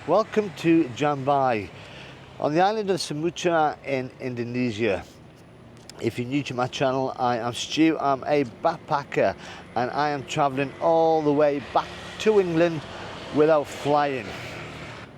Welcome to Jambi, on the island of Sumatra in Indonesia. If you're new to my channel, I am Stu. I'm a backpacker and I am travelling all the way back to England without flying.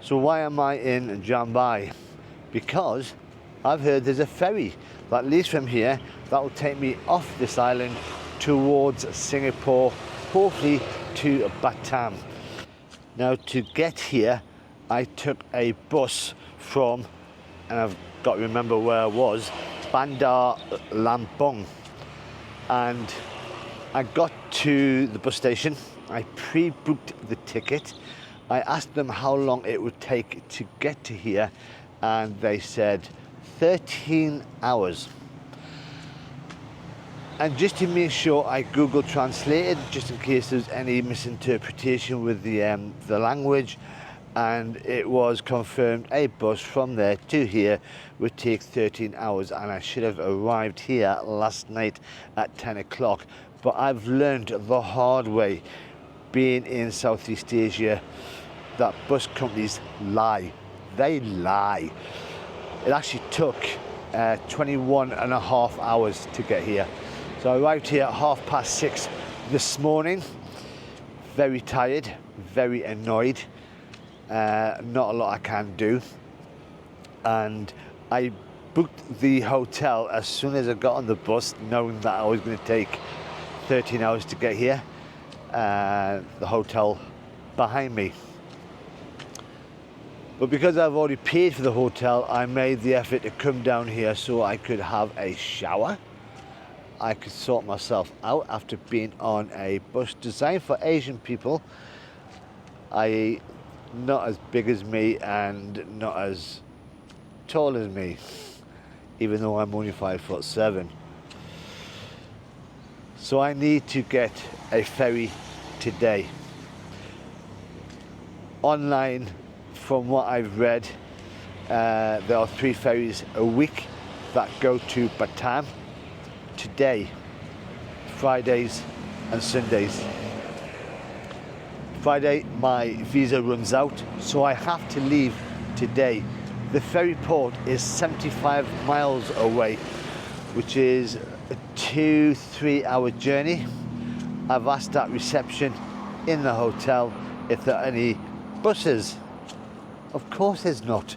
So why am I in Jambi? Because I've heard there's a ferry that leaves from here that will take me off this island towards Singapore, hopefully to Batam. Now, to get here I took a bus from, and I've got to remember where I was, Bandar Lampung, and I got to the bus station. I pre-booked the ticket. I asked them how long it would take to get to here, and they said 13 hours. And just to make sure, I Google translated just in case there's any misinterpretation with the language, and it was confirmed a bus from there to here would take 13 hours, and I should have arrived here last night at 10 o'clock. But I've learned the hard way, being in Southeast Asia, that bus companies lie. They lie. It actually took 21 and a half hours to get here. So I arrived here at 6:30 this morning, very tired, very annoyed. Not a lot I can do, and I booked the hotel as soon as I got on the bus, knowing that I was going to take 13 hours to get here. The hotel behind me, but because I've already paid for the hotel, I made the effort to come down here so I could have a shower. I could sort myself out after being on a bus designed for Asian people, i.e. not as big as me and not as tall as me, even though I'm only 5'7". So I need to get a ferry today. Online, from what I've read, there are 3 ferries a week that go to Batam today, Fridays and Sundays. Friday my visa runs out, so I have to leave today. The ferry port is 75 miles away, which is a 2-3 hour journey. I've asked at reception in the hotel if there are any buses. Of course there's not.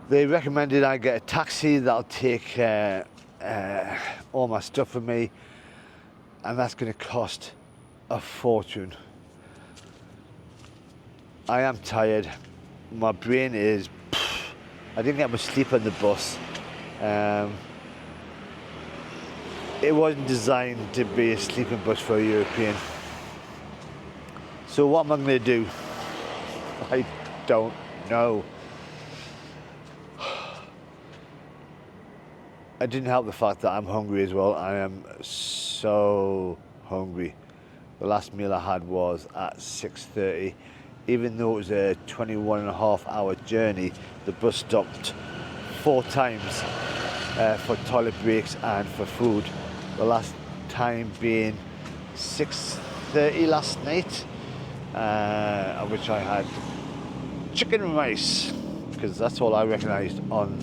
They recommended I get a taxi that'll take all my stuff for me, and that's going to cost a fortune. I am tired. My brain is... I didn't get much sleep on the bus. It wasn't designed to be a sleeping bus for a European. So what am I going to do? I don't know. It didn't help the fact that I'm hungry as well. I am so hungry. The last meal I had was at 6:30. Even though it was a 21 and a half hour journey, the bus stopped 4 times for toilet breaks and for food. The last time being 6:30 last night, at which I had chicken rice, because that's all I recognised on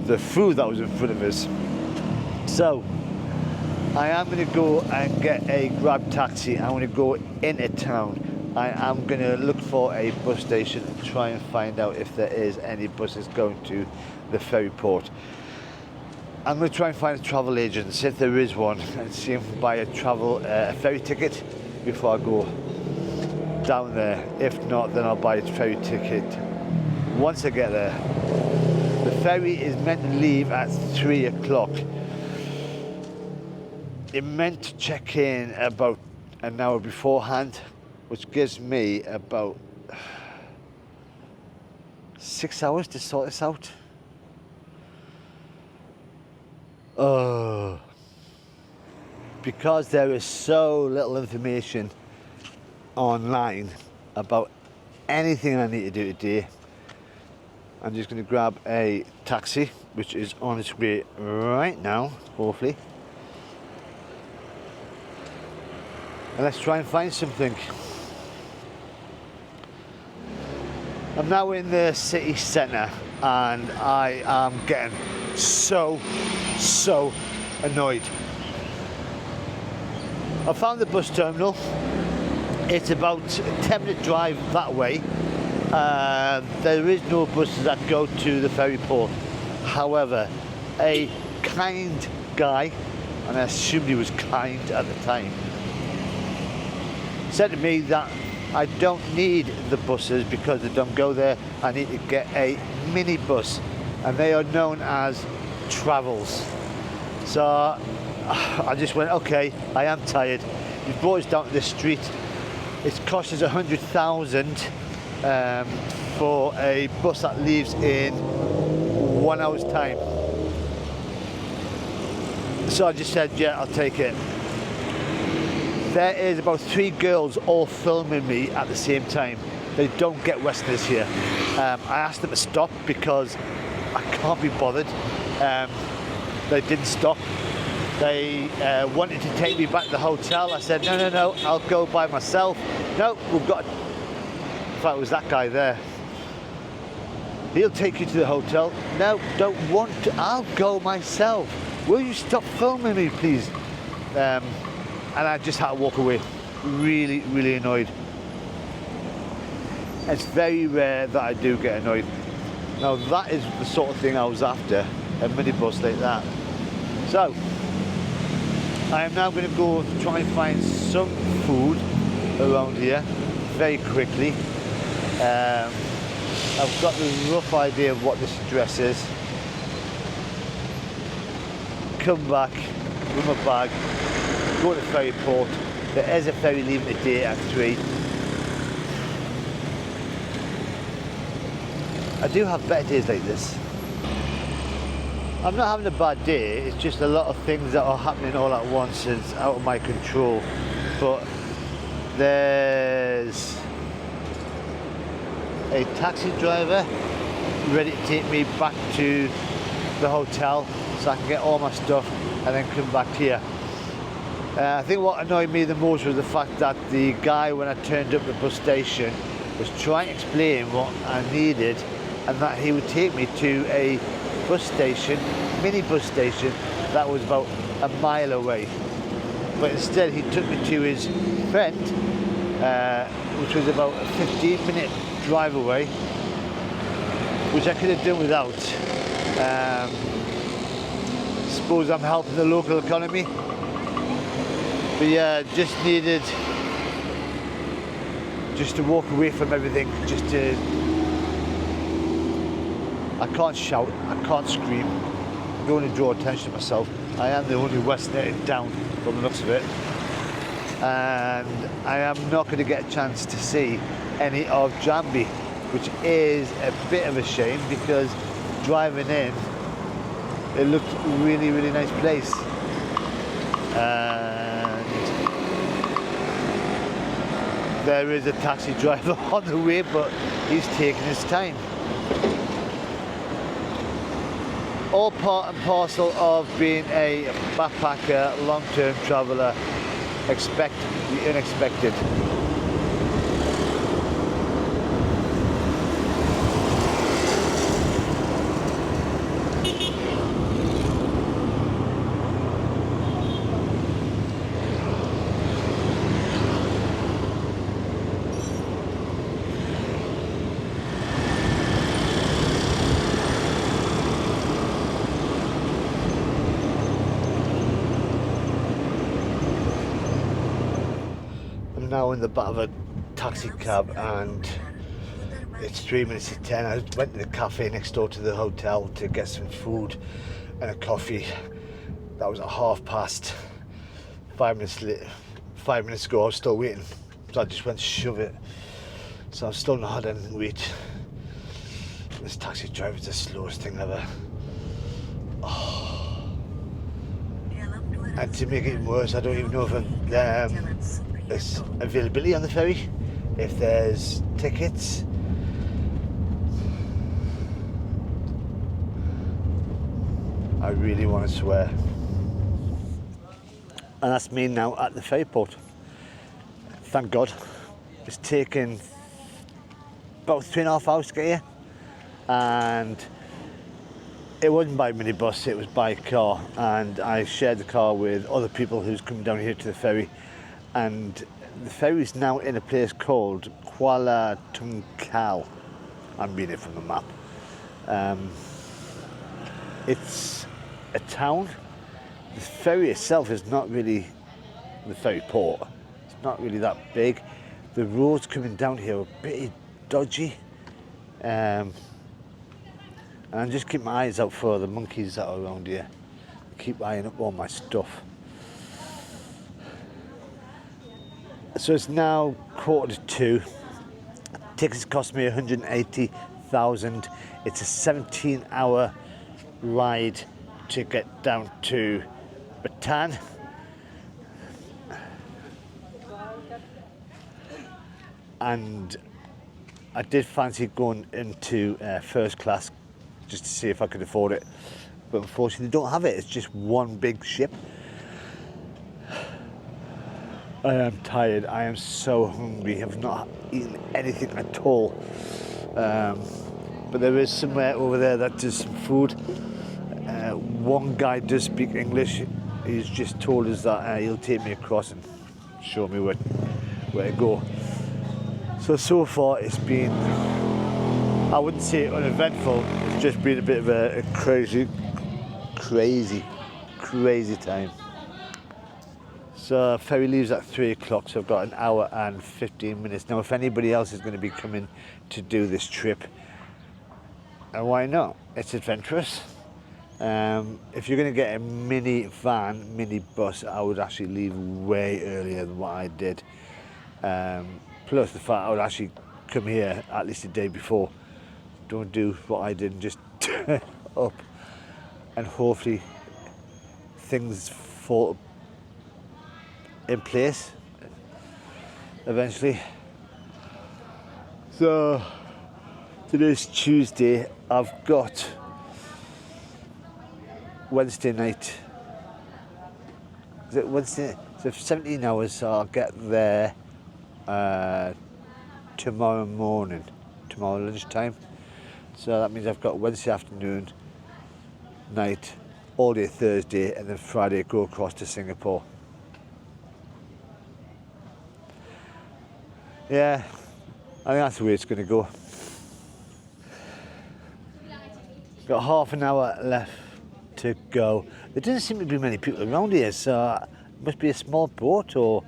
the food that was in front of us. So I am going to go and get a grab taxi. I'm going to go into town. I am going to look for a bus station and try and find out if there is any buses going to the ferry port. I'm going to try and find a travel agent, see if there is one, and see if I can buy a ferry ticket before I go down there. If not, then I'll buy a ferry ticket once I get there. The ferry is meant to leave at 3 o'clock. It meant to check in about an hour beforehand, which gives me about 6 hours to sort this out. Because there is so little information online about anything I need to do today, I'm just going to grab a taxi, which is on its way right now, hopefully. And let's try and find something. I'm now in the city centre and I am getting so annoyed. I found the bus terminal. It's about a 10-minute drive that way. There is no buses that go to the ferry port. However, a kind guy, and I assumed he was kind at the time, said to me that I don't need the buses because they don't go there. I need to get a mini bus, and they are known as travels. So I just went, okay, I am tired. You brought us down to the street. It's cost us 100,000 for a bus that leaves in 1 hour's time. So I just said, yeah, I'll take it. There is about 3 girls all filming me at the same time. They don't get Westerners here. I asked them to stop because I can't be bothered. They didn't stop. They wanted to take me back to the hotel. I said, no, I'll go by myself. No, we've got... In fact, it was that guy there. He'll take you to the hotel. No, don't want to. I'll go myself. Will you stop filming me, please? And I just had to walk away. Really annoyed. It's very rare that I do get annoyed. Now that is the sort of thing I was after, a minibus like that. So, I am now going to go try and find some food around here very quickly. I've got a rough idea of what this address is. Come back with my bag, go to the ferry port. There is a ferry leaving today at 3. I do have better days like this. I'm not having a bad day, it's just a lot of things that are happening all at once. It's out of my control. But there's a taxi driver ready to take me back to the hotel so I can get all my stuff and then come back here. I think what annoyed me the most was the fact that the guy, when I turned up at the bus station, was trying to explain what I needed and that he would take me to a bus station, mini bus station, that was about a mile away. But instead he took me to his friend, which was about a 15-minute drive away, which I could have done without. Suppose I'm helping the local economy. But yeah, just needed to walk away from everything, I can't shout, I can't scream, I don't want to draw attention to myself. I am the only Westerner in town from the looks of it. And I am not going to get a chance to see any of Jambi, which is a bit of a shame because driving in, it looked really nice place. And there is a taxi driver on the way, but he's taking his time. All part and parcel of being a backpacker, long-term traveller. Expect the unexpected. Now in the back of a taxi cab and it's 3 minutes to 10. I went to the cafe next door to the hotel to get some food and a coffee. That was at past. 5 minutes late. 5 minutes ago I was still waiting, so I just went to shove it. So I've still not had anything to eat. This taxi driver's the slowest thing ever. Oh. And to make it worse, I don't even know if there's availability on the ferry, if there's tickets. I really want to swear. And that's me now at the ferry port. Thank God. It's taken about 3.5 hours to get here, and it wasn't by minibus, it was by car, and I shared the car with other people who's coming down here to the ferry, and the ferry is now in a place called Kuala Tungkal. I'm reading it from the map. It's a town. The ferry itself is not really the ferry port. It's not really that big. The roads coming down here are a bit dodgy. And I just keep my eyes out for the monkeys that are around here. I keep eyeing up all my stuff. So it's now 1:45. Tickets cost me 180,000. It's a 17-hour ride to get down to Batam. And I did fancy going into first class just to see if I could afford it, but unfortunately they don't have it. It's just one big ship. I am tired. I am so hungry. I've not eaten anything at all. But there is somewhere over there that does some food. One guy does speak English. He's just told us that he'll take me across and show me where to go. So far it's been, I wouldn't say uneventful, it's just been a bit of a crazy time. So ferry leaves at 3 o'clock, so I've got an hour and 15 minutes. Now if anybody else is going to be coming to do this trip, and why not? It's adventurous. If you're going to get a mini bus, I would actually leave way earlier than what I did. Plus the fact I would actually come here at least a day before. Don't do what I did and just turn up, and hopefully things fall in place eventually. So today's Tuesday. I've got Wednesday night. Is it Wednesday? So 17 hours, so I'll get there tomorrow morning, tomorrow lunchtime. So that means I've got Wednesday afternoon, night, all day Thursday, and then Friday go across to Singapore. Yeah, I think that's the way it's going to go. Got half an hour left to go. There doesn't seem to be many people around here, so it must be a small boat or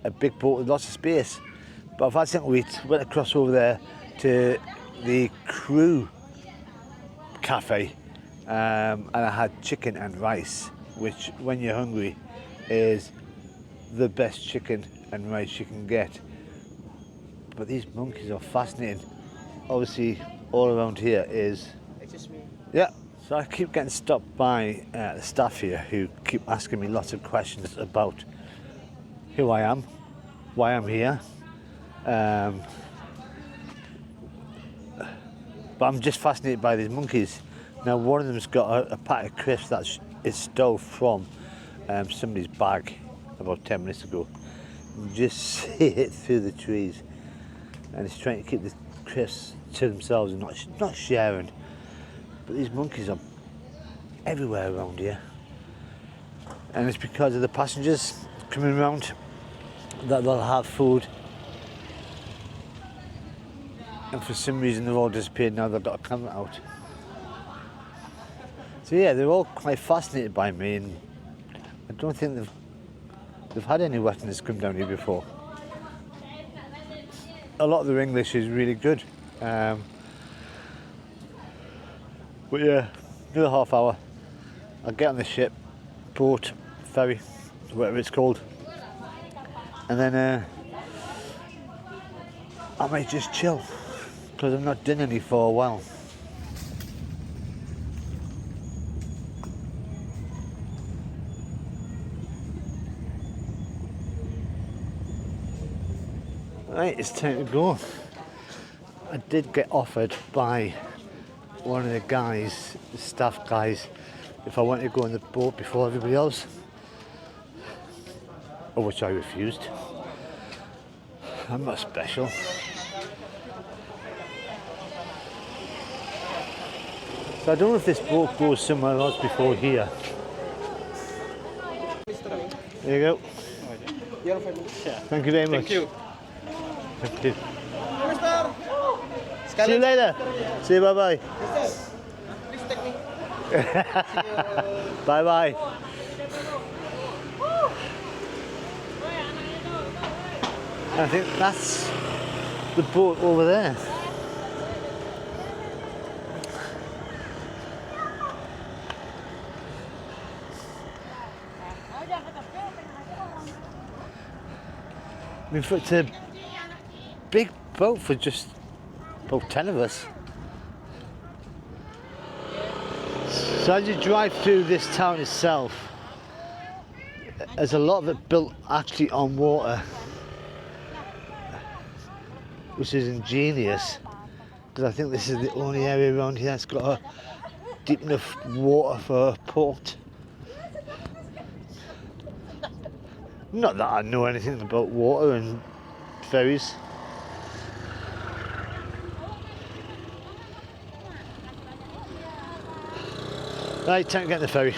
a big boat with lots of space. But I've had something to eat. Went across over there to the crew cafe, and I had chicken and rice, which when you're hungry is the best chicken and rice you can get. But these monkeys are fascinating. Obviously all around here is, yeah, so I keep getting stopped by the staff here who keep asking me lots of questions about who I am, why I'm here. But I'm just fascinated by these monkeys. Now one of them's got a pack of crisps that is stole from somebody's bag about 10 minutes ago. You just see it through the trees, and it's trying to keep the crisps to themselves and not sharing. But these monkeys are everywhere around here, and it's because of the passengers coming around that they'll have food, and for some reason they've all disappeared now. They've got a camera out. So yeah, they're all quite fascinated by me, and I don't think they've had any Westerners come down here before. A lot of their English is really good. But yeah, another half hour. I'll get on the ship, boat, ferry, whatever it's called, and then I might just chill, because I've not done any for a while. Right, it's time to go. I did get offered by one of the guys, the staff guys, if I wanted to go on the boat before everybody else, of which I refused. I'm not special. So I don't know if this boat goes somewhere else before here. There you go. Thank you very much. Thank you. Thank you. See you later. See you, bye-bye. Please take me. Bye-bye. I think that's the boat over there. I mean, it's a big boat for just about 10 of us. So as you drive through this town itself, there's a lot of it built actually on water, which is ingenious, because I think this is the only area around here that's got a deep enough water for a port. Not that I know anything about water and ferries. Right, time to get in the ferry.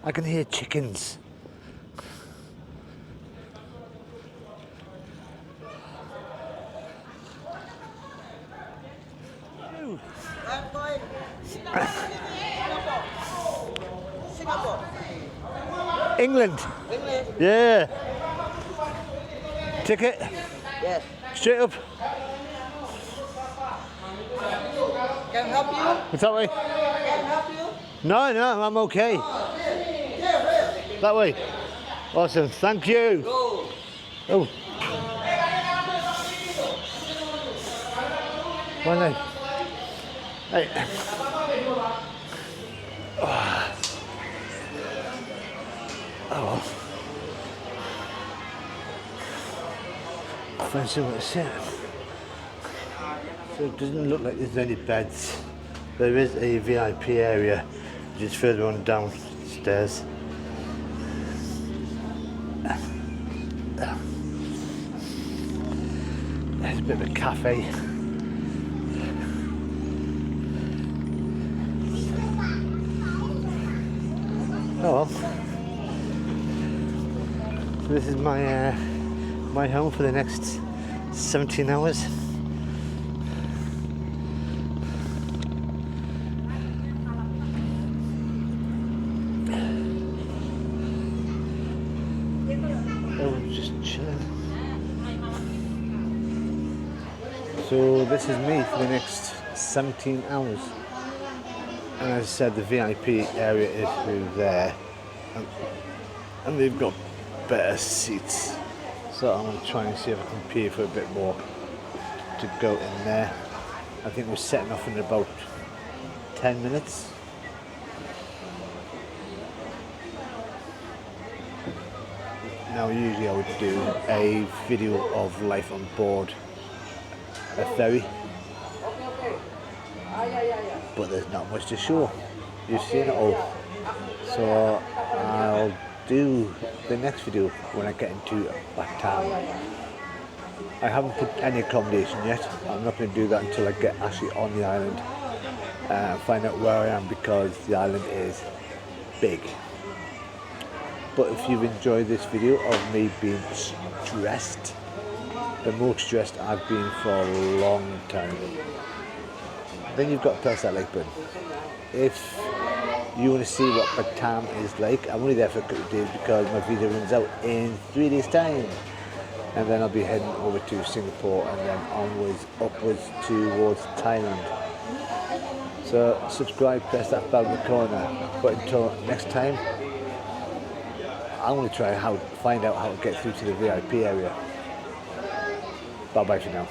I can hear chickens. England. Yeah. Ticket? Yes. Straight up. Can I help you? What's that way? Can I help you? No, I'm okay. That way. Awesome, thank you. Go. Oh. One leg. Hey. Oh well. I'll find somewhere to sit. So it doesn't look like there's any beds. There is a VIP area, which is further on downstairs. There's a bit of a cafe. Oh well. So this is my my home for the next 17 hours. Oh, just chilling. So this is me for the next 17 hours. And as I said, the VIP area is through there. And they've got better seats. So I'm going to try and see if I can pay for a bit more to go in there. I think we're setting off in about 10 minutes. Now usually I would do a video of life on board a ferry, but there's not much to show. You've seen it all. So I'll do the next video when I get into Batam. I haven't put any accommodation yet. I'm not going to do that until I get actually on the island and find out where I am, because the island is big. But if you've enjoyed this video of me being stressed, the most stressed I've been for a long time, then you've got to press that like button. If you want to see what Batam is like, I'm only there for a couple of days because my visa runs out in 3 days time, and then I'll be heading over to Singapore and then onwards upwards towards Thailand. So subscribe, press that bell in the corner. But until next time, I'm going to try find out how to get through to the VIP area. Bye bye for now.